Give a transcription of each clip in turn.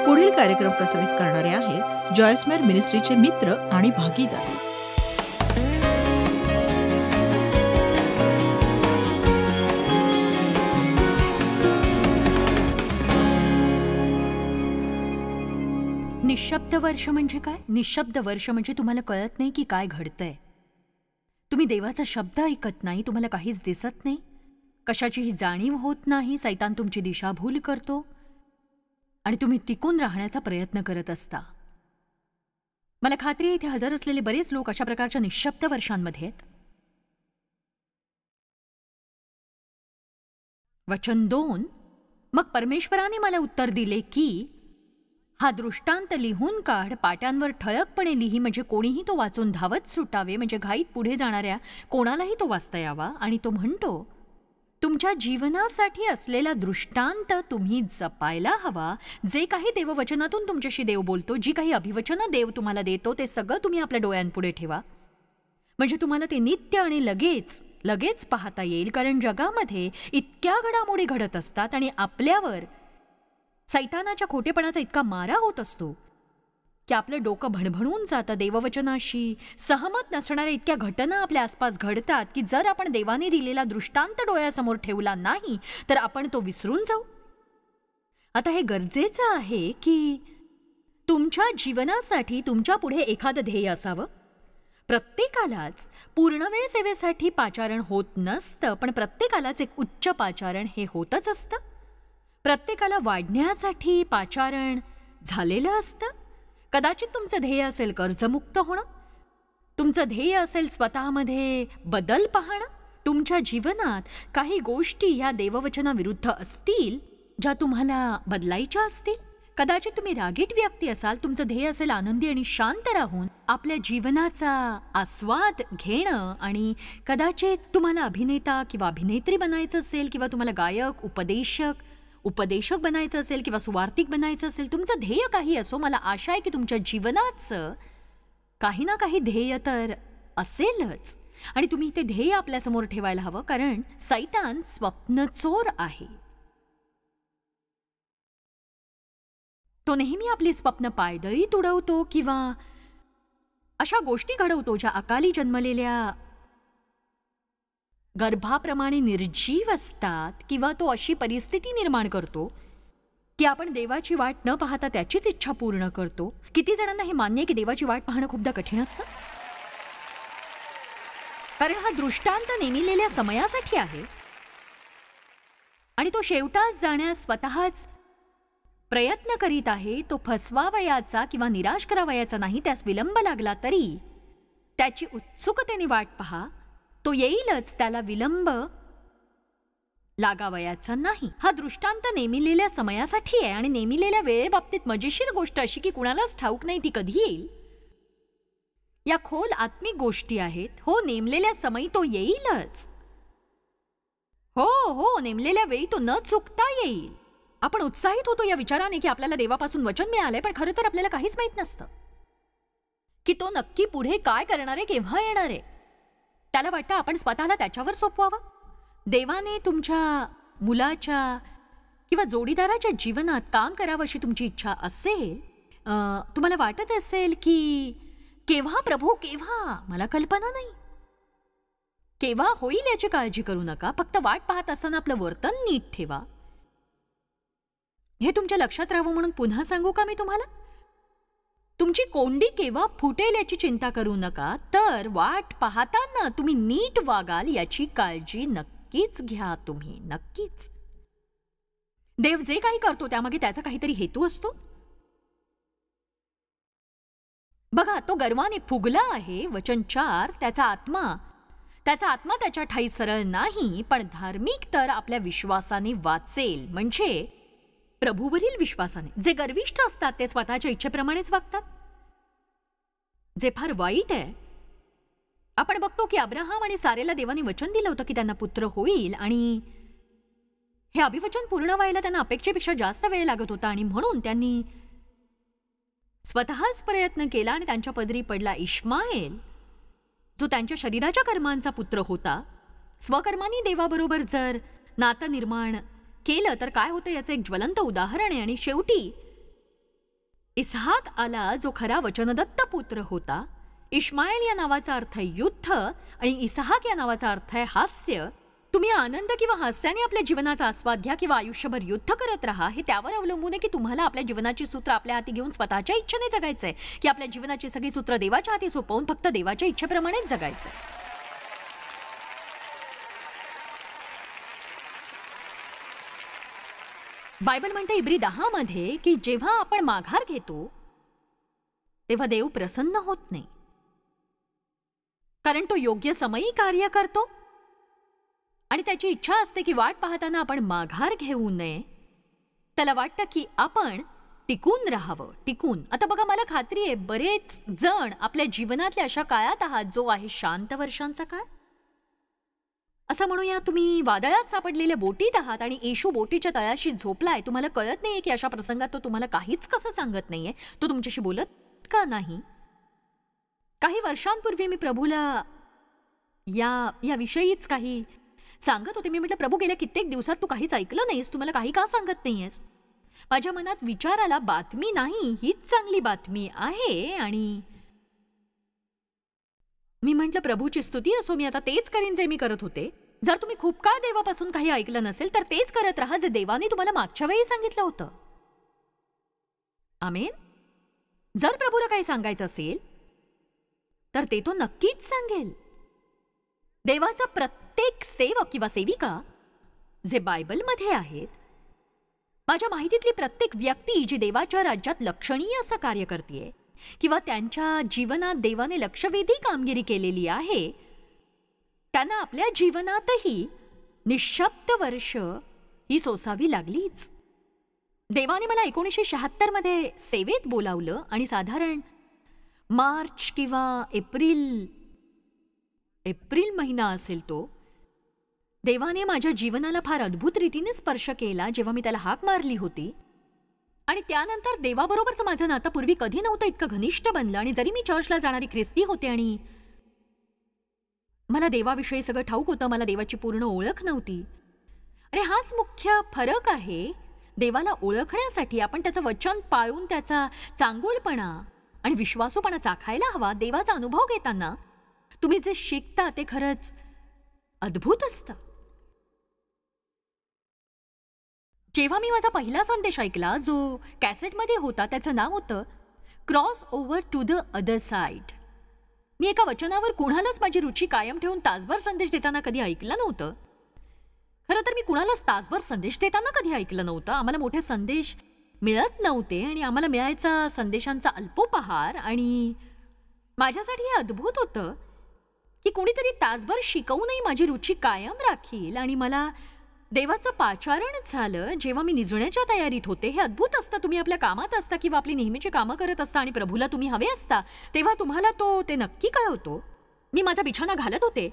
पुढील कार्यक्रम प्रसारित करणारे आहेत जॉयस्मेर मिनिस्ट्रीचे मित्र आणि भागीदार. निशब्द वर्ष म्हणजे काय? निशब्द वर्ष म्हणजे तुम्हाला कळत नाही की काय घडतंय. तुम्ही देवाचा शब्द ऐकत नाही, तुम्हाला काहीच दिसत नाही, कशाचीही जाणीव होत नाही, सैतान तुमची दिशाभूल करतो आणि तुम्ही टिकून राहण्याचा प्रयत्न करत असता. मला खात्री आहे इथे हजर असलेले बरेच लोक अशा प्रकारच्या निशब्द वर्षांमध्ये आहेत. वचन 2, मग परमेश्वराने मला उत्तर दिले की हा दृष्टांत लिहून काढ, पाट्यांवर ठळकपणे लिही, म्हणजे कोणीही तो वाचून धावत सुटावे, म्हणजे घाईत पुढे जाणाऱ्या कोणालाही तो वाचता यावा. आणि तो म्हणतो, तुमच्या जीवनासाठी असलेला दृष्टांत तुम्ही जपायला हवा. जे काही देववचनातून तुमच्याशी देव बोलतो, जी काही अभिवचनं देव तुम्हाला देतो, ते सगळं तुम्ही आपल्या डोळ्यांपुढे ठेवा, म्हणजे तुम्हाला ते नित्य आणि लगेच पाहता येईल. कारण जगामध्ये इतक्या घडामोडी घडत असतात आणि आपल्यावर सैतानाच्या खोटेपणाचा इतका मारा होत असतो की आपलं डोकं भणभणून जातं. देववचनाशी सहमत नसणाऱ्या इतक्या घटना आपल्या आसपास घडतात की जर आपण देवाने दिलेला दृष्टांत डोळ्यासमोर ठेवला नाही तर आपण तो विसरून जाऊ. आता हे गरजेचं आहे की तुमच्या जीवनासाठी तुमच्या पुढे एखादं ध्येय असावं. प्रत्येकालाच पूर्णवेळ सेवेसाठी पाचारण होत नसतं, पण प्रत्येकालाच एक उच्च पाचारण हे होतच असतं. प्रत्येकाला वाढण्यासाठी पाचारण झालेलं असतं. कदाचित तुमचं ध्येय असेल कर्जमुक्त होणं, तुमचं ध्येय असेल स्वतःमध्ये बदल पाहणं. तुमच्या जीवनात काही गोष्टी या देववचनाविरुद्ध असतील ज्या तुम्हाला बदलायच्या असतील. कदाचित तुम्ही रागीट व्यक्ती असाल, तुमचं ध्येय असेल आनंदी आणि शांत राहून आपल्या जीवनाचा आस्वाद घेणं. आणि कदाचित तुम्हाला अभिनेता किंवा अभिनेत्री बनायचं असेल, किंवा तुम्हाला गायक उपदेशक बनायचं असेल, किंवा सुवार्तिक बनायचं असेल. तुमचं ध्येय काही असो, मला आशा आहे की तुमच्या जीवनाचं काही ना काही ध्येय तर असेलच आणि तुम्ही ते ध्येय आपल्यासमोर ठेवायला हवं. कारण सैतान स्वप्नचोर आहे. तो नेहमी आपली स्वप्न पायदळीत उडवतो किंवा अशा गोष्टी घडवतो ज्या अकाली जन्मलेल्या गर्भाप्रमाणे निर्जीव असतात, किंवा तो अशी परिस्थिती निर्माण करतो की आपण देवाची वाट न पाहता त्याचीच इच्छा पूर्ण करतो. किती जणांना हे मान्य आहे की देवाची वाट पाहणं खूपदा कठीण असतं, कारण हा दृष्टांत नेमिलेल्या समयासाठी आहे आणि तो शेवटास जाण्यास स्वतःच प्रयत्न करीत आहे. तो फसवावयाचा किंवा निराश करावयाचा नाही. त्यास विलंब लागला तरी त्याची उत्सुकतेने वाट पहा, तो येईलच, त्याला विलंब लागावयाचा नाही. हा दृष्टांत नेमिलेल्या समयासाठी आहे आणि नेमिलेल्या वेळेबाबतीत मजेशीर गोष्ट अशी की कुणालाच ठाऊक नाही ती कधी येईल. या खोल आत्मिक गोष्टी आहेत. हो, नेमलेल्या समयी तो येईलच. हो, नेमलेल्या वेळी तो न चुकता येईल. आपण उत्साहित होतो या विचाराने की आपल्याला देवापासून वचन मिळालंय, पण खरं तर आपल्याला काहीच माहित नसतं की तो नक्की पुढे काय करणार आहे, केव्हा येणार आहे. त्याला वाटतं आपण स्वतःला त्याच्यावर सोपवावं. देवाने तुमच्या मुलाच्या किंवा जोडीदाराच्या जीवनात काम करावं अशी तुमची इच्छा असेल, तुम्हाला वाटत असेल की केव्हा प्रभू, केव्हा, मला कल्पना नाही, केव्हा होईल याची काळजी करू नका. फक्त वाट पाहत असताना आपलं वर्तन नीट ठेवा. हे तुमच्या लक्षात राहावं म्हणून पुन्हा सांगू का मी तुम्हाला? तुमची कोंडी केव्हा फुटेल याची चिंता करू नका, तर वाट पाहताना तुम्ही नीट वागाल याची काळजी नक्कीच घ्या. तुम्ही नक्कीच. देव जे काही करतो त्यामागे त्याचा काहीतरी हेतू असतो. बघा, तो गर्वाने फुगला आहे. वचन 4, त्याचा आत्मा त्याच्या ठाई सरळ नाही, पण धार्मिक तर आपल्या विश्वासाने वाचेल, म्हणजे प्रभूवरील विश्वासाने. जे गर्विष्ठ असतात ते स्वतःच्या इच्छेप्रमाणेच वागतात, जे फार वाईट आहे. आपण बघतो की अब्राहम आणि सारेला देवाने वचन दिलं होतं की त्यांना पुत्र होईल, आणि हे अभिवचन पूर्ण व्हायला त्यांना अपेक्षेपेक्षा जास्त वेळ लागत होता, आणि म्हणून त्यांनी स्वतःच प्रयत्न केला आणि त्यांच्या पदरी पडला इश्माएल, जो त्यांच्या शरीराच्या कर्मांचा पुत्र होता. स्वकर्मांनी देवाबरोबर जर नातं निर्माण केलं तर काय होतं याचं एक ज्वलंत उदाहरण आहे. आणि शेवटी इसहाक आला जो खरा वचनदत्त पुत्र होता. इश्माएल या नावाचा अर्थ युद्ध आणि इसहाक या नावाचा अर्थ आहे हास्य. तुम्ही आनंद किंवा हास्याने आपल्या जीवनाचा आस्वाद घ्या किंवा आयुष्यभर युद्ध करत राहा, हे त्यावर अवलंबून आहे की तुम्हाला आपल्या जीवनाची सूत्र आपल्या हाती घेऊन स्वतःच्या इच्छेने जगायचंय की आपल्या जीवनाची सगळी सूत्र देवाच्या हाती सोपवून फक्त देवाच्या इच्छेप्रमाणेच जगायचंय. बायबल म्हणते इब्री 10 मध्ये की जेव्हा आपण माघार घेतो तेव्हा देव प्रसन्न होत नाही, कारण तो योग्य समयी कार्य करतो आणि त्याची इच्छा असते की वाट पाहताना आपण माघार घेऊ नये. त्याला वाटतं की आपण टिकून राहावं. टिकून. आता बघा, मला खात्री आहे बरेच जण आपल्या जीवनातल्या अशा काळात आहात जो आहे शांत वर्षांचा काळ. असं म्हणूया तुम्ही वादळात सापडलेल्या बोटीत आहात आणि येशू बोटीच्या तळाशी झोपलाय. तुम्हाला कळत नाहीये की अशा प्रसंगात तो तुम्हाला काहीच कसं सांगत नाहीये, तो तुमच्याशी बोलत का नाही. काही वर्षांपूर्वी मी प्रभूला या विषयीच काही सांगत होते. मी म्हटलं, प्रभू, गेल्या कित्येक दिवसात तू काहीच ऐकलं नाहीस, तू मला काही का सांगत नाहीयेस. माझ्या मनात विचार आला, बातमी नाही, हीच चांगली बातमी आहे. आणि मी म्हटलं, प्रभूची स्तुती असो, मी आता तेच करीन जे मी करत होते. जर तुम्ही खूप काळ देवापासून काही ऐकलं नसेल तर तेच करत राहा जे देवाने तुम्हाला मागच्या वेळी सांगितलं होतं. आमेन. जर प्रभूला काही सांगायचं असेल तर ते तो नक्कीच सांगेल. देवाचा प्रत्येक सेवक किंवा सेविका जे बायबलमध्ये आहेत, माझ्या माहितीतली प्रत्येक व्यक्ती जी देवाच्या राज्यात लक्षणीय असं कार्य करते किंवा त्यांच्या जीवनात देवाने लक्षवेधी कामगिरी केलेली आहे, त्यांना आपल्या जीवनातही निःशब्द वर्ष ही सोसावी लागलीच. देवाने मला 1976 मध्ये सेवेत बोलावलं आणि साधारण मार्च किंवा एप्रिल महिना असेल तो, देवाने माझ्या जीवनाला फार अद्भुत रीतीने स्पर्श केला जेव्हा मी त्याला हाक मारली होती. आणि त्यानंतर देवाबरोबरचं माझं नातं पूर्वी कधी नव्हतं इतकं घनिष्ठ बनलं. आणि जरी मी चर्चला जाणारी ख्रिस्ती होते आणि मला देवाविषयी सगळं ठाऊक होतं, मला देवाची पूर्ण ओळख नव्हती. आणि हाच मुख्य फरक आहे. देवाला ओळखण्यासाठी आपण त्याचं वचन पाळून त्याचा चांगुलपणा आणि विश्वासूपणा चाखायला हवा. देवाचा अनुभव घेताना तुम्ही जे शिकता ते खरंच अद्भुत असतं. जेव्हा मी माझा पहिला संदेश ऐकला जो कॅसेटमध्ये होता, त्याचं नाव होतं cross over to the other side. मी एका वचनावर कुणालाच माझी रुची कायम ठेवून तासभर संदेश देताना कधी ऐकलं नव्हतं. खरं तर मी कुणालाच तासभर संदेश देताना कधी ऐकलं नव्हतं. आम्हाला मोठे संदेश मिळत नव्हते आणि आम्हाला मिळायचा संदेशांचा अल्पोपहार. आणि माझ्यासाठी हे अद्भुत होतं की कोणीतरी तासभर शिकवूनही माझी रुची कायम राखील. आणि मला देवाचं पाचारण झालं जेव्हा मी निजण्याच्या तयारीत होते. हे अद्भुत असतं. तुम्ही आपल्या कामात असता किंवा आपली नेहमीची कामं करत असता आणि प्रभूला तुम्ही हवे असता, तेव्हा तुम्हाला ते नक्की कळवतो. मी माझा बिछाना घालत होते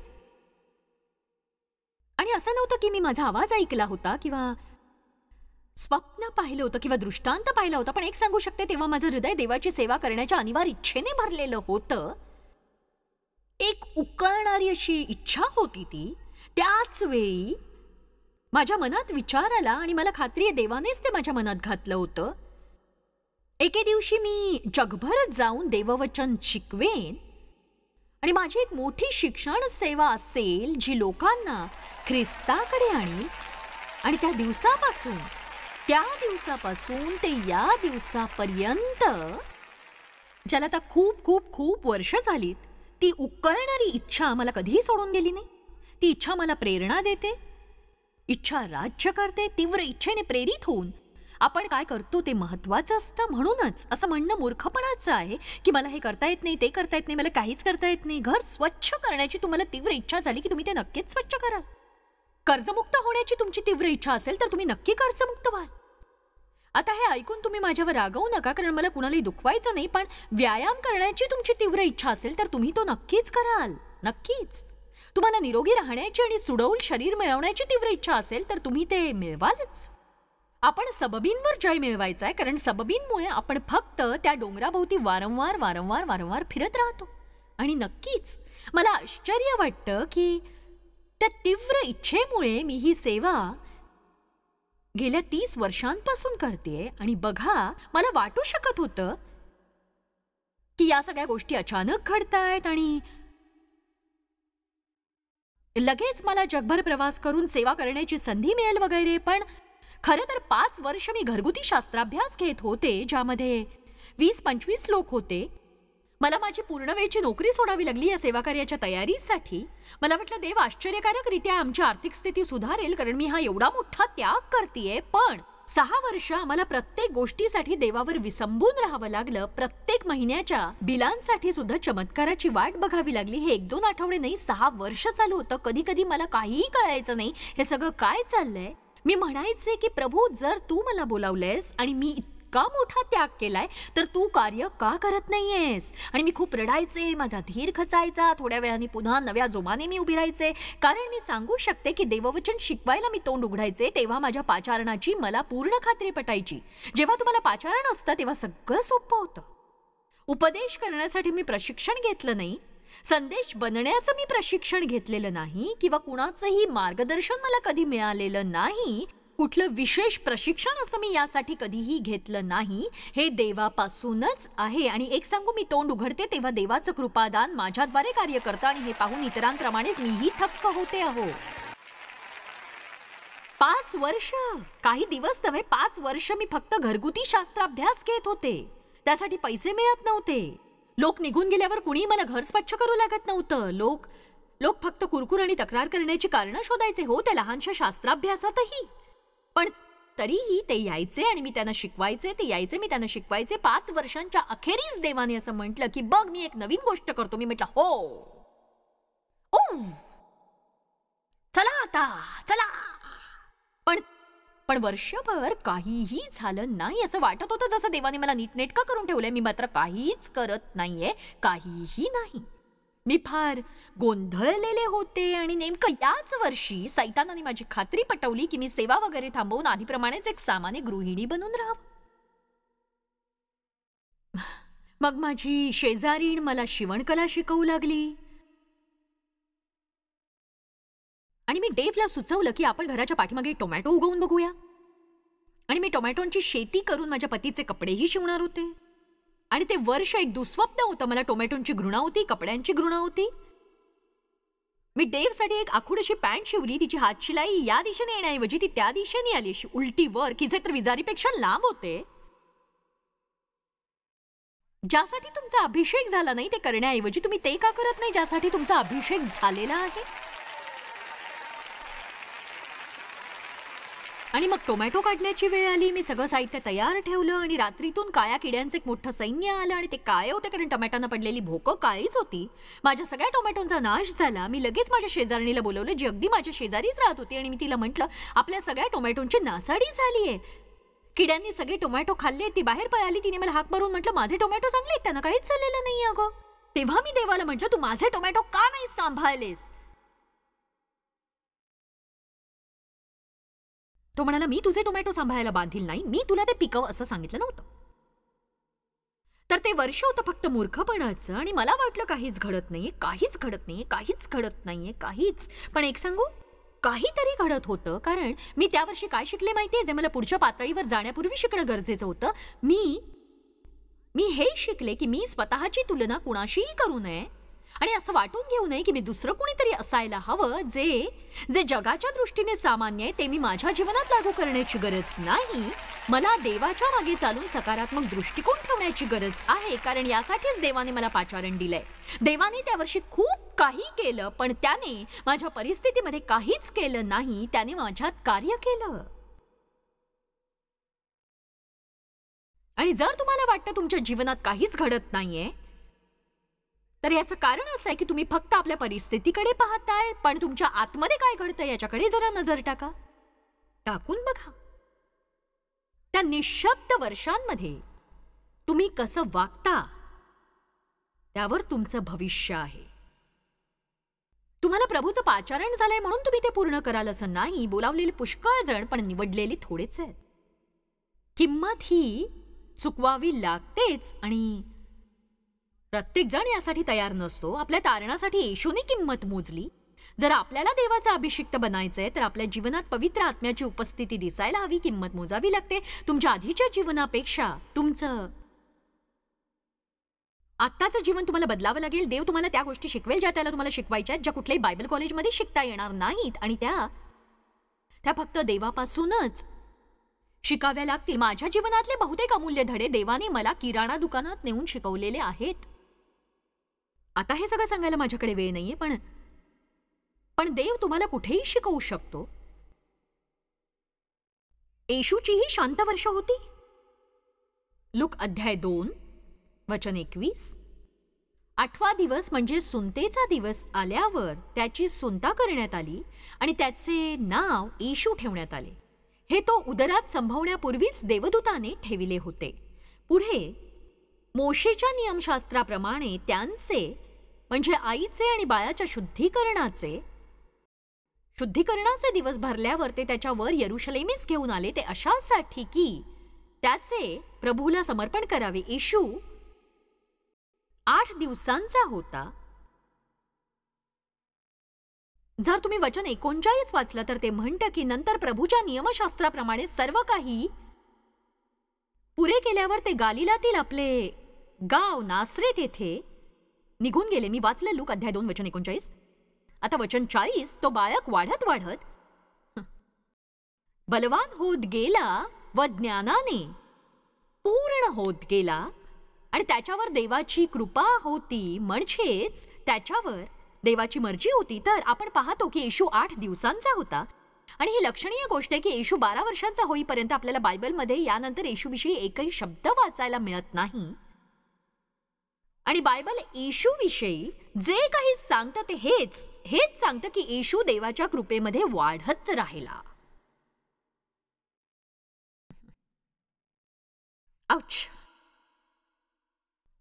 आणि असं नव्हतं की मी माझा आवाज ऐकला होता किंवा स्वप्न पाहिलं होतं किंवा दृष्टांत पाहिला होता. पण एक सांगू शकते, तेव्हा माझं हृदय देवाची सेवा करण्याच्या अनिवार्य इच्छेने भरलेलं होतं. एक उकळणारी अशी इच्छा होती ती. त्याच वेळी माझ्या मनात विचार आला आणि मला खात्री आहे देवानेच ते माझ्या मनात घातलं होतं. एके दिवशी मी जगभर जाऊन देववचन शिकवेन आणि माझी एक मोठी शिक्षण सेवा असेल जी लोकांना ख्रिस्ताकडे आणील. आणि त्या दिवसापासून ते या दिवसापर्यंत, ज्याला आता खूप खूप खूप वर्ष झालीत, ती उकळणारी इच्छा मला कधीही सोडून गेली नाही. ती इच्छा मला प्रेरणा देते, इच्छा राज्य करते. तीव्र इच्छेने प्रेरित होऊन आपण काय करतो ते महत्वाचं असतं. म्हणूनच असं म्हणणं मूर्खपणाचं आहे की मला हे करता येत नाही, ते करता येत नाही, मला काहीच करता येत नाही. घर स्वच्छ करण्याची तुम्हाला तीव्र इच्छा झाली की तुम्ही ते नक्कीच स्वच्छ कराल. कर्जमुक्त होण्याची तुमची तीव्र इच्छा असेल तर तुम्ही नक्की कर्जमुक्त व्हाल. आता हे ऐकून तुम्ही माझ्यावर रागवू नका, कारण मला कुणालाही दुखवायचं नाही. पण व्यायाम करण्याची तुमची तीव्र इच्छा असेल तर तुम्ही तो नक्कीच कराल. नक्कीच. तुम्हाला निरोगी राहण्याची आणि सुडौल शरीर मिळवण्याची तीव्र इच्छा असेल तर तुम्ही ते मिळवालच. आपण सबबींवर जय मिळवायचा आहे, कारण सबबींमुळे आपण फक्त त्या डोंगराभोवती वारंवार वारंवार वारंवार फिरत राहतो. आणि नक्कीच मला आश्चर्य वाटतं की त्या तीव्र इच्छेमुळे मी ही सेवा गेल्या 30 वर्षांपासून करतेय आणि बघा, मला वाटू शकत होतं की या सगळ्या गोष्टी अचानक घडतायत आणि लगेच मला जगभर प्रवास करून सेवा करण्याची संधी मिळेल वगैरे. पण खरं तर 5 वर्ष मी घरगुती शास्त्राभ्यास घेत होते, ज्यामध्ये 20-25 लोक होते. मला माझी पूर्ण वेळची नोकरी सोडावी लागली या सेवा कार्याच्या तयारीसाठी. मला वाटलं देव आश्चर्यकारकरित्या आमची आर्थिक स्थिती सुधारेल, कारण मी हा एवढा मोठा त्याग करतेय. पण 6 वर्ष आम्हाला प्रत्येक गोष्टीसाठी देवावर विसंबून राहावं लागलं. प्रत्येक महिन्याच्या बिलांसाठी सुद्धा चमत्काराची वाट बघावी लागली. हे 1-2 आठवडे नाही, 6 वर्ष चालू होतं. कधी कधी मला काहीही कळायचं नाही, हे सगळं काय चाललंय. मी म्हणायचे की प्रभू, जर तू मला बोलावलंयस आणि मी इतका मोठा त्याग केलाय, तर तू कार्य का करत नाहीयेस. आणि मी खूप रडायचे, माझा धीर खचायचा. थोड्या वेळाने पुन्हा नव्या जोमाने मी उभी राहायचे, कारण मी सांगू शकते की देववचन शिकवायला मी तोंड उघडायचे तेव्हा माझ्या पाचारणाची मला पूर्ण खात्री पटायची. जेव्हा तुम्हाला पाचारण असतं तेव्हा सगळं सोपं होतं. उपदेश करण्यासाठी मी प्रशिक्षण घेतलं नाही, संदेश बनण्याचं मी प्रशिक्षण घेतलेलं नाही, किंवा कुणाचंही मार्गदर्शन मला कधी मिळालेलं नाही. कुठलं विशेष प्रशिक्षण असं मी यासाठी कधीही घेतलं नाही. हे देवापासूनच आहे. आणि एक सांगू, मी तोंड उघडते तेव्हा देवाचं कृपादान माझ्याद्वारे कार्य करतं आणि हे पाहून इतरांप्रमाणेच मीही थक्क होते. अहो, 5 वर्ष, काही दिवस नव्हे, 5 वर्ष मी फक्त घरगुती शास्त्राभ्यास घेत होते. त्यासाठी पैसे मिळत नव्हते. लोक निघून गेल्यावर कुणी मला घर स्वच्छ करू लागत नव्हतं. लोक फक्त कुरकुर आणि तक्रार करण्याची कारणं शोधायचे. हो, त्या लहानशा शास्त्राभ्यासातही. पण तरीही ते यायचे आणि मी त्यांना शिकवायचे, ते यायचे, मी त्यांना शिकवायचे. 5 वर्षांच्या अखेरीस देवाने असं म्हटलं की बघ, मी एक नवीन गोष्ट करतो. मी म्हटलं हो, चला आता, चला. पण वर्षभर काहीही झालं नाही. असं वाटत होतं जसं देवाने मला नीटनेटकं करून ठेवलंय. मी मात्र काहीच करत नाहीये, काहीही नाही. मी फार गोंधळलेले होते. आणि नेमकं याच वर्षी सैतानाने माझी खात्री पटवली की मी सेवा वगैरे थांबवून आधीप्रमाणेच एक सामान्य गृहिणी बनून राहावं. मग माझी शेजारीण मला शिवणकला शिकवू लागली. आणि मी डेव्हला सुचवलं की आपण घराच्या पाठीमागे टोमॅटो उगवून बघूया. आणि मी टोमॅटोंची शेती करून माझ्या पतीचे कपडेही शिवणार होते. आणि ते वर्ष एक दुःस्वप्न होतं. मला टोमॅटोंची घृणा होती, कपड्यांची घृणा होती. मी डेव्हसाठी एक आखूडशी पॅन्ट शिवली. तिची हातशिलाई या दिशेने येण्याऐवजी ती त्या दिशेने आली, अशी उलटी वर, की जे तर विजारीपेक्षा लांब होते. ज्यासाठी तुमचा अभिषेक झाला नाही ते करण्याऐवजी तुम्ही ते का करत नाही ज्यासाठी तुमचा अभिषेक झालेला आहे. आणि मग टोमॅटो काढण्याची वेळ आली. मी सगळं साहित्य तयार ठेवलं आणि रात्रीतून काळ्या किड्यांचं एक मोठं सैन्य आलं. आणि ते काळे होते कारण टोमॅटोना पडलेली भोकं काळीच होती. माझ्या सगळ्या टोमॅटोंचा नाश झाला. मी लगेच माझ्या शेजारणीला बोलवलं, जी अगदी माझ्या शेजारीच राहत होती. आणि मी तिला म्हटलं, आपल्या सगळ्या टोमॅटोंची नासाडी झालीये, किड्यांनी सगळे टोमॅटो खाल्ले. ती बाहेर पळाली. तिने मला हाक मारून म्हटलं, माझे टोमॅटो चांगले, त्यांना काहीच झालेलं नाही. अगं, तेव्हा मी देवाला म्हटलं, तू माझे टोमॅटो का नाही सांभाळलेस. तो म्हणाला, मी तुझे टोमॅटो सांभाळायला बांधील नाही, मी तुला ते पिकव असं सांगितलं नव्हतं. तर ते वर्ष होतं फक्त मूर्खपणाचं. आणि मला वाटलं काहीच घडत नाहीये, काहीच घडत नाहीये, काहीच घडत नाहीये, काहीच. पण एक सांगू, काहीतरी घडत होतं. कारण मी त्या वर्षी काय शिकले माहितीये, जे मला पुढच्या पातळीवर जाण्यापूर्वी शिकणं गरजेचं होतं. मी हे शिकले की मी स्वतःची तुलना कुणाशीही करू नये आणि असं वाटून घेऊ नये की मी दुसरं कुणीतरी असायला हवं. जे जगाच्या दृष्टीने सामान्य आहे ते मी माझ्या जीवनात लागू करण्याची गरज नाही. मला देवाच्या मागे चालून सकारात्मक दृष्टिकोन ठेवण्याची गरज आहे. कारण यासाठीच देवाने मला पाचारण दिलंय. देवाने त्या वर्षी खूप काही केलं, पण त्याने माझ्या परिस्थितीमध्ये काहीच केलं नाही. त्याने माझ्यात कार्य केलं. आणि जर तुम्हाला वाटतं तुमच्या जीवनात काहीच घडत नाहीये, तर याचं कारण असं आहे की तुम्ही फक्त आपल्या परिस्थितीकडे पाहताय. पण तुमच्या आतमध्ये काय घडतंय याच्याकडे जरा नजर टाकून बघा. त्या निशब्द वर्षांमध्ये तुम्ही कसं वागता त्यावर तुमचं भविष्य आहे. तुम्हाला प्रभूचं पाचारण झालंय म्हणून तुम्ही ते पूर्ण कराल असं नाही. बोलावलेले पुष्कळ जण, पण निवडलेले थोडेच आहेत. किंमत ही चुकवावी लागतेच. आणि प्रत्येक जण यासाठी तयार नसतो. आपल्या तारणासाठी येशूने किंमत मोजली. जर आपल्याला देवाचा अभिषिक्त बनायचंय तर आपल्या जीवनात पवित्र आत्म्याची उपस्थिती दिसायला हवी, किंमत मोजावी लागते. तुमच्या आधीच्या जीवनापेक्षा तुमचं आत्ताचं जीवन तुम्हाला बदलावं लागेल. देव तुम्हाला त्या गोष्टी शिकवेल ज्या त्याला तुम्हाला शिकवायच्या आहेत, ज्या कुठल्याही बायबल कॉलेजमध्ये शिकता येणार नाहीत, आणि त्या फक्त देवापासूनच शिकाव्या लागतील. माझ्या जीवनातले बहुतेक अमूल्य धडे देवाने मला किराणा दुकानात नेऊन शिकवलेले आहेत. आता हे सगळं सांगायला माझ्याकडे वेळ नाहीये, पण देव तुम्हाला कुठेही शिकवू शकतो. येशूचीही शांत वर्ष होती. लूक अध्याय 2 वचन 21. 8वा दिवस म्हणजे सुंतेचा दिवस आल्यावर त्याची सुंता करण्यात आली आणि त्याचे नाव येशू ठेवण्यात आले. हे तो उदरात संभवण्यापूर्वीच देवदूताने ठेविले होते. पुढे मोशेच्या नियमशास्त्राप्रमाणे त्यांचे म्हणजे आईचे आणि बाळाच्या शुद्धीकरणाचे दिवस भरल्यावर ते त्याच्यावर यरुशलेमीस घेऊन आले, ते अशासाठी की त्याचे प्रभूला समर्पण करावे. येशू 8 दिवसांचा होता. जर तुम्ही वचन 39 वाचलं तर ते म्हणतं की नंतर प्रभूच्या नियमशास्त्राप्रमाणे सर्व काही पुरे केल्यावर ते गालिलातील आपले गाव नासरेत येथे निघून गेले. मी वाचलं लूक अध्याय 2 वचन 39. आता वचन 40. तो बाळक वाढत वाढत बलवान होत गेला व ज्ञानाने पूर्ण होत गेला आणि त्याच्यावर देवाची कृपा होती, म्हणजेच त्याच्यावर देवाची मर्जी होती. तर आपण पाहतो की येशू 8 दिवसांचा होता. आणि ही लक्षणीय गोष्ट आहे की येशू 12 वर्षांचा होईपर्यंत आपल्याला बायबलमध्ये यानंतर येशूविषयी एकही शब्द वाचायला मिळत नाही. आणि बायबल येशूविषयी जे काही सांगतं ते हेच सांगतं की येशू देवाच्या कृपेमध्ये वाढत राहिला. औच.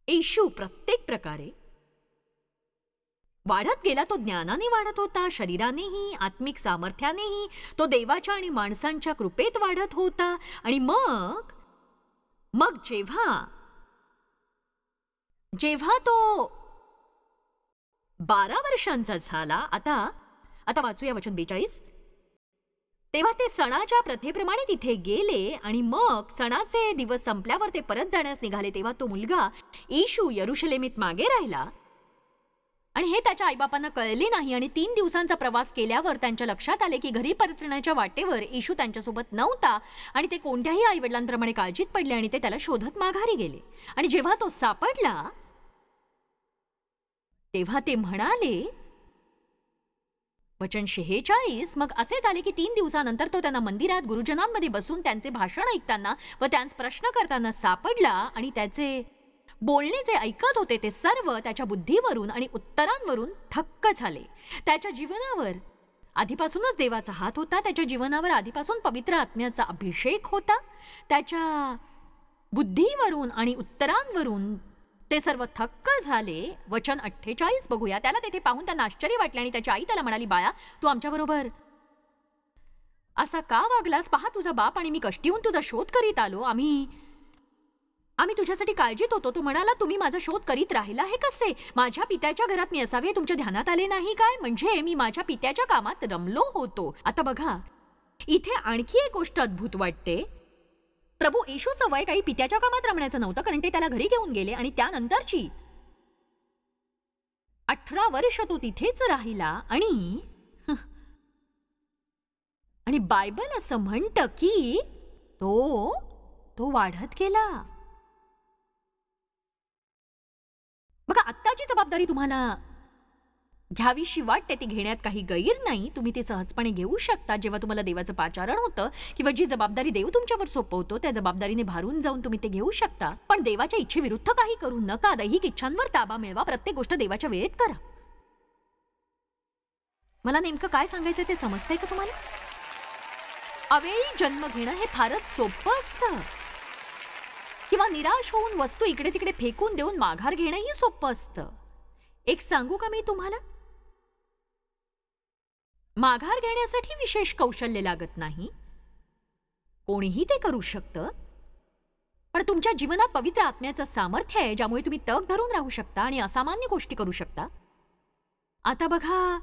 येशू प्रत्येक प्रकारे वाढत गेला. तो ज्ञानाने वाढत होता, शरीरानेही, आत्मिक सामर्थ्यानेही. तो देवाच्या आणि माणसांच्या कृपेत वाढत होता. आणि मग जेव्हा तो 12 वर्षांचा झाला, आता वाचूया वचन 42. तेव्हा ते सणाच्या प्रथेप्रमाणे तिथे गेले आणि मग सणाचे दिवस संपल्यावर ते परत जाण्यास निघाले. तेव्हा तो मुलगा येशू यरुशलेमीत मागे राहिला आणि हे त्याच्या आईबापांना कळले नाही. आणि 3 दिवसांचा प्रवास केल्यावर त्यांच्या लक्षात आले की घरी परतण्याच्या वाटेवर येशू त्यांच्यासोबत नव्हता आणि ते कोणत्याही आईवडिलांप्रमाणे काळजीत पडले आणि ते त्याला शोधत माघारी गेले. आणि जेव्हा तो सापडला तेव्हा ते म्हणाले, वचन 46, मग असे झाले की 3 दिवसानंतर तो त्यांना मंदिरात गुरुजनांमध्ये बसून त्यांचे भाषण ऐकताना व त्यांस प्रश्न करताना सापडला. आणि त्याचे बोलणे जे ऐकत होते ते सर्व त्याच्या बुद्धीवरून आणि उत्तरांवरून थक्क झाले. त्याच्या जीवनावर आधीपासूनच देवाचा हात होता. त्याच्या जीवनावर आधीपासून पवित्र आत्म्याचा अभिषेक होता. त्याच्या बुद्धीवरून आणि उत्तरांवरून ते सर्व थक्क झाले. वचन 48 बघूया. त्याला तेथे पाहून त्यांना आश्चर्य वाटले आणि त्याची आई त्याला म्हणाली, बाळा, तू आमच्याबरोबर असा का वागलास? पहा, तुझा बाप आणि मी कष्टी होऊन तुझा शोध करीत आलो. आम्ही तुझ्यासाठी काळजीत होतो. तो म्हणाला, तुम्ही माझा शोध करीत राहिला हे कसे? माझ्या पित्याच्या घरात मी असावे तुमच्या ध्यानात आले नाही काय? म्हणजे मी माझ्या पित्याच्या कामात रमलो होतो. आता बघा, इथे आणखी एक गोष्ट अद्भुत वाटते. प्रभू येशूचं वय काही पित्याच्या कामात रमण्याचं नव्हतं, कारण ते त्याला घरी घेऊन गेले आणि त्यानंतरची 18 वर्ष तो तिथेच राहिला. आणि बायबल असं म्हणतं की तो वाढत गेला. बघा, आत्ताची जबाबदारी तुम्हाला घ्यावीशी वाटते ती घेण्यात काही गैर नाही. तुम्ही ती सहजपणे घेऊ शकता जेव्हा तुम्हाला देवाचं पाचारण होतं किंवा जी जबाबदारी देव तुमच्यावर सोपवतो त्या जबाबदारीने भारून जाऊन तुम्ही ते घेऊ शकता. पण देवाच्या इच्छेविरुद्ध काही करू नका. दैहिक इच्छांवर ताबा मिळवा. प्रत्येक गोष्ट देवाच्या वेळेत करा. मला नेमकं काय सांगायचं ते समजतंय का तुम्हाला? अवेळी जन्म घेणं हे फारच सोपं असतं, किंवा निराश होऊन वस्तू इकडे तिकडे फेकून देऊन माघार घेणंही सोपं असतं. एक सांगू का मी तुम्हाला? माघार घेण्यासाठी विशेष कौशल्य लागत नाही. कोणीही ते करू शकतं. पण तुमच्या जीवनात पवित्र आत्म्याचं सामर्थ्य आहे ज्यामुळे तुम्ही तग धरून राहू शकता आणि असामान्य गोष्टी करू शकता. आता बघा,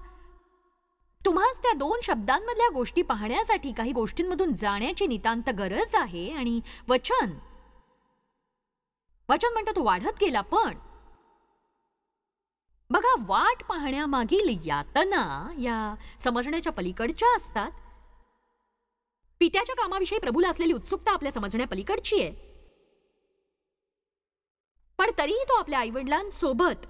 तुम्हास त्या 2 शब्दांमधल्या गोष्टी पाहण्यासाठी काही गोष्टींमधून जाण्याची नितांत गरज आहे. आणि वचन म्हणतो तो वाढत गेला. पण बघा, वाट पाहण्यामागील यातना या समजण्याच्या पलीकडच्या असतात. पित्याच्या कामाविषयी प्रभूला असलेली उत्सुकता आपल्या समजण्या पलीकडची आहे. पण तरीही तो आपल्या आईवडिलांसोबत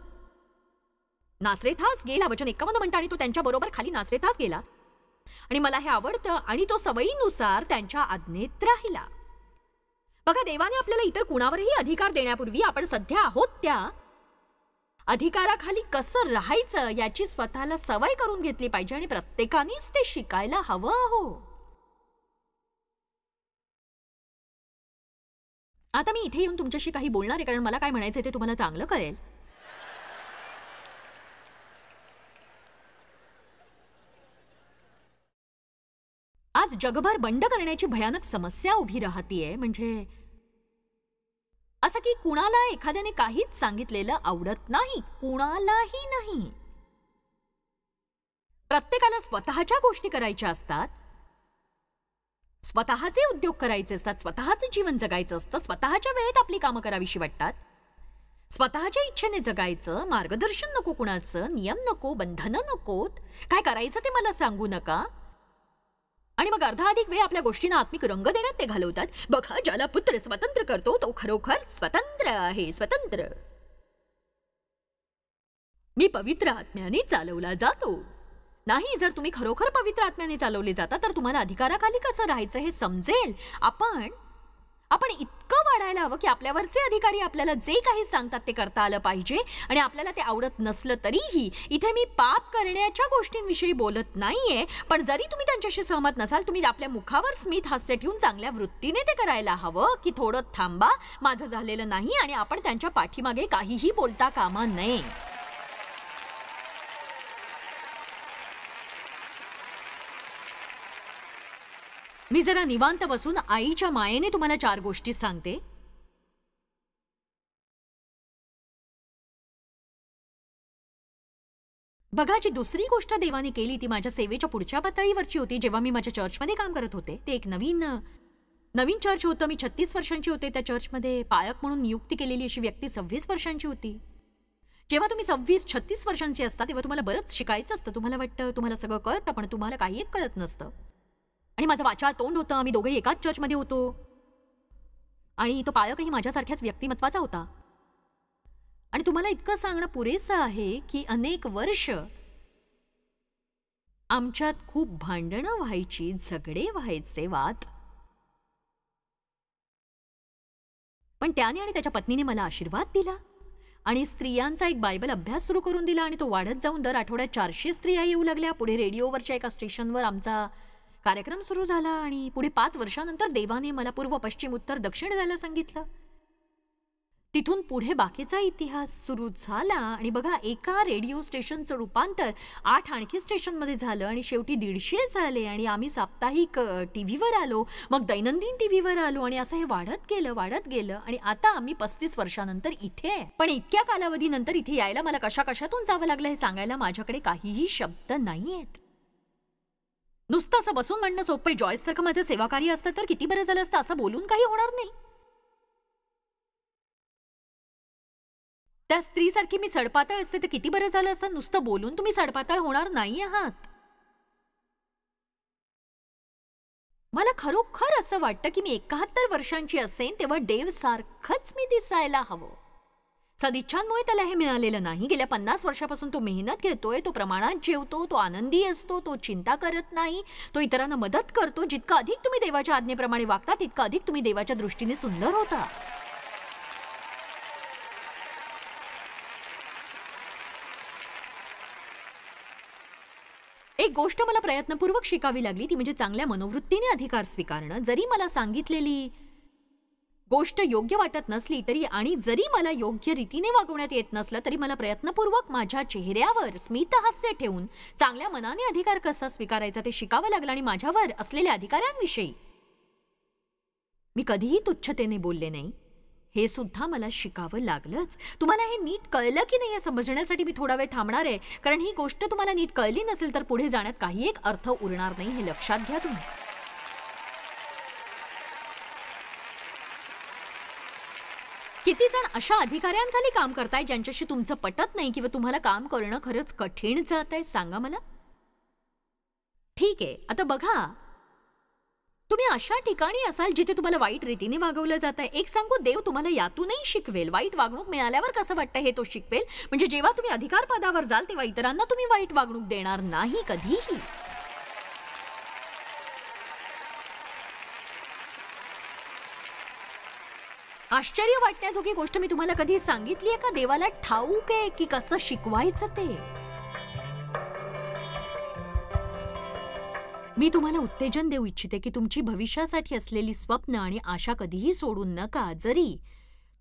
नासरेथास गेला. वचन 51 म्हणतं, आणि तो त्यांच्या बरोबर खाली नासरेथास गेला. आणि मला हे आवडतं, आणि तो सवयीनुसार त्यांच्या आज्ञेत राहिला. बघा, देवाने आपल्याला इतर कुणावरही अधिकार देण्यापूर्वी आपण सध्या आहोत त्या अधिकाराखाली कसं राहायचं याची स्वतःला सवय करून घेतली पाहिजे. आणि प्रत्येकानेच ते शिकायला हवं. हो, आता मी इथे येऊन तुमच्याशी काही बोलणार आहे, कारण मला काय म्हणायचं ते तुम्हाला चांगलं कळेल. आज जगभर बंड करण्याची भयानक समस्या उभी राहतीये. म्हणजे असं की कुणाला एखाद्याने काहीच सांगितलेलं आवडत नाही, कुणालाही नाही. प्रत्येकाला स्वतःच्या गोष्टी करायच्या असतात, स्वतःचे उद्योग करायचे असतात, स्वतःचे जीवन जगायचं असतं, स्वतःच्या वेळेत आपली कामं करावीशी वाटतात, स्वतःच्या इच्छेने जगायचं. मार्गदर्शन नको कुणाचं, नियम नको, बंधनं नकोत. काय करायचं ते मला सांगू नका. आणि मग अर्धाधिक वेळ आपल्या गोष्टींना आत्मिक रंग देण्यात ते घालवतात. बघा, ज्याला पुत्र स्वतंत्र करतो तो खरोखर स्वतंत्र आहे. स्वतंत्र. मी पवित्र आत्म्याने चालवला जातो. नाही, जर तुम्ही खरोखर पवित्र आत्म्याने चालवले जाता तर तुम्हाला अधिकाराखाली कसं राहायचं हे समजेल. आपण इतकं वाढायला हवं की आपल्यावरचे अधिकारी आपल्याला जे काही सांगतात ते करता आलं पाहिजे. आणि आपल्याला ते आवडत नसलं तरीही, इथे मी पाप करण्याच्या गोष्टींविषयी बोलत नाहीये, पण जरी तुम्ही त्यांच्याशी सहमत नसाल, तुम्ही आपल्या मुखावर स्मित हास्य ठेवून चांगल्या वृत्तीने ते करायला हवं की थोडं थांबा, माझं झालेलं नाही. आणि आपण त्यांच्या पाठीमागे काहीही बोलता कामा नये. मी जरा निवांत बसून आईच्या मायेने तुम्हाला 4 गोष्टी सांगते. बघा, जी दुसरी गोष्ट देवाने केली ती माझ्या सेवेच्या पुढच्या पातळीवरची होती. जेव्हा मी माझ्या चर्चमध्ये काम करत होते, ते एक नवीन चर्च होतं. मी 36 वर्षांची होते. त्या चर्चमध्ये पायक म्हणून नियुक्ती केलेली अशी व्यक्ती 26 वर्षांची होती. जेव्हा तुम्ही 26-36 वर्षांची असता तेव्हा तुम्हाला बरंच शिकायचं असतं. तुम्हाला वाटतं तुम्हाला सगळं कळतं, पण तुम्हाला काही एक कळत नसतं. आणि माझं वाचाळ तोंड होतं. आम्ही दोघेही एकाच चर्चमध्ये होतो. आणि तो पायकही माझ्यासारख्याच व्यक्तिमत्वाचा होता. आणि तुम्हाला इतकं सांगणं पुरेसं आहे की अनेक वर्ष आमच्यात खूप भांडणं व्हायची, झगडे व्हायचे, वाद. पण त्याने आणि त्याच्या पत्नीने मला आशीर्वाद दिला आणि स्त्रियांचा एक बायबल अभ्यास सुरू करून दिला. आणि तो वाढत जाऊन दर आठवड्यात 400 स्त्रिया येऊ लागल्या. पुढे रेडिओवरच्या एका स्टेशनवर आमचा कार्यक्रम सुरू झाला. आणि पुढे 5 वर्षांनंतर देवाने मला पूर्व, पश्चिम, उत्तर, दक्षिण जायला सांगितलं. तिथून पुढे बाकीचा इतिहास सुरू झाला. आणि बघा, एका रेडिओ स्टेशनचं रूपांतर 8 आणखी स्टेशनमध्ये झालं. आणि शेवटी 150 झाले. आणि आम्ही साप्ताहिक टीव्हीवर आलो, मग दैनंदिन टीव्हीवर आलो. आणि असं हे वाढत गेलं. आणि आता आम्ही 35 वर्षांनंतर इथे आहे. पण इतक्या कालावधीनंतर इथे यायला मला कशातून जावं लागलं हे सांगायला माझ्याकडे काहीही शब्द नाहीयेत. नुसतं असं बसून म्हणणं सोपं. जॉयस सारखं माझं सेवाकार्य असतं तर किती बरं झालं असतं. असं बोलून काही होणार नाही. त्या स्त्रीसारखी मी सडपातळ असते तर किती बरं झालं असतं. नुसतं बोलून तुम्ही सडपातळ होणार नाही आहात. मला खरोखर असं वाटतं की मी 71 वर्षांची असेन तेव्हा डेव सारखंच मी दिसायला हवं. सदिच्छांमुळे त्याला हे मिळालेलं नाही. गेल्या 50 वर्षापासून तो मेहनत घेतोय, तो प्रमाणात जेवतो, तो आनंदी असतो, तो चिंता करत नाही, तो इतरांना मदत करतो. जितका अधिक तुम्ही देवाच्या आज्ञेप्रमाणे वागता तितका अधिक तुम्ही देवाच्या दृष्टीने सुंदर होता. एक गोष्ट मला प्रयत्नपूर्वक शिकावी लागली, ती म्हणजे चांगल्या मनोवृत्तीने अधिकार स्वीकारणं. जरी मला सांगितलेली गोष्ट योग्य वाटत नसली तरी, आणि जरी मला योग्य रीतीने वागवण्यात येत नसलं तरी, मला प्रयत्नपूर्वक माझ्या चेहऱ्यावर स्मितहास्य ठेवून चांगल्या मनाने अधिकार कसा स्वीकारायचा ते शिकावं लागलं. आणि माझ्यावर असलेल्या अधिकारांविषयी मी कधीही तुच्छतेने बोलले नाही. हे सुद्धा मला शिकावं लागलंच. तुम्हाला हे नीट कळलं की नाही हे समजण्यासाठी मी थोडा वेळ थांबणार आहे, कारण ही गोष्ट तुम्हाला नीट कळली नसेल तर पुढे जाण्यात काही एक अर्थ उरणार नाही, हे लक्षात घ्या तुम्ही. किती जण अशा अधिकाऱ्यांखाली काम करताय ज्यांच्याशी तुमचं पटत नाही किंवा तुम्हाला काम करणं खरंच कठीण जातंय, सांगा मला. ठीक आहे, आता बघा, तुम्ही अशा ठिकाणी असाल जिथे तुम्हाला वाईट रीतीने वागवलं जात आहे. एक सांगू, देव तुम्हाला यातूनही शिकवेल. वाईट वागणूक मिळाल्यावर कसं वाटतं हे तो शिकवेल. म्हणजे जेव्हा तुम्ही अधिकार पदावर जाल तेव्हा इतरांना तुम्ही वाईट वागणूक देणार नाही कधीही. आश्चर्य वाटण्याजोगी गोष्ट मी तुम्हाला कधी सांगितली आहे का? देवाला ठाऊक आहे की कसं शिकवायचं ते. मी तुम्हाला उत्तेजन देऊ इच्छिते की तुमची भविष्यासाठी असलेली स्वप्न आणि आशा कधीही सोडू नका. जरी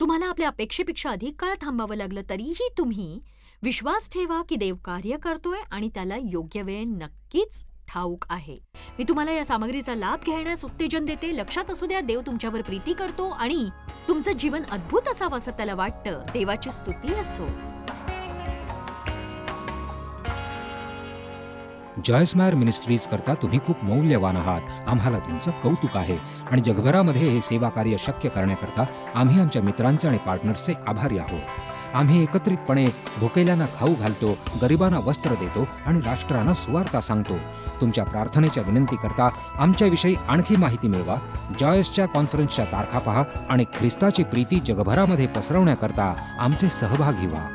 तुम्हाला आपल्या अपेक्षेपेक्षा अधिक काळ थांबावं लागलं तरीही तुम्ही विश्वास ठेवा की देव कार्य करतोय आणि त्याला योग्य वेळ नक्कीच ठाऊक आहे. मी तुम्हाला या सामग्रीचा लाभ घेण्यास उत्तेजन देते. लक्षात असू द्या, देव तुमच्यावर प्रीती करतो आणि तुमचं जीवन अद्भुत असावं असं त्याला वाटतं. देवाची स्तुती असो. जॉयस मायर मिनिस्ट्रीज करता तुम्ही खूप मौल्यवान आहात. आम्हाला तुमचं कौतुक आहे आणि जगभरामध्ये हे सेवा कार्य शक्य करण्याकरता आम्ही आमच्या मित्रांचे आणि पार्टनर्सचे आभारी आहोत. आम्ही एकत्रितपणे भुकेल्यांना खाऊ घालतो, गरिबांना वस्त्र देतो आणि राष्ट्रांना सुवार्ता सांगतो. तुमच्या प्रार्थनेच्या विनंतीकरता आमच्याविषयी आणखी माहिती मिळवा. जॉयसच्या कॉन्फरन्सच्या तारखा पहा आणि ख्रिस्ताची प्रीती जगभरामध्ये पसरवण्याकरता आमचे सहभागी व्हा.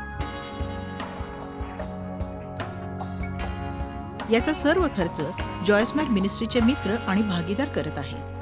याचा सर्व खर्च जॉयस मायर मिनिस्ट्रीचे मित्र आणि भागीदार करत आहेत.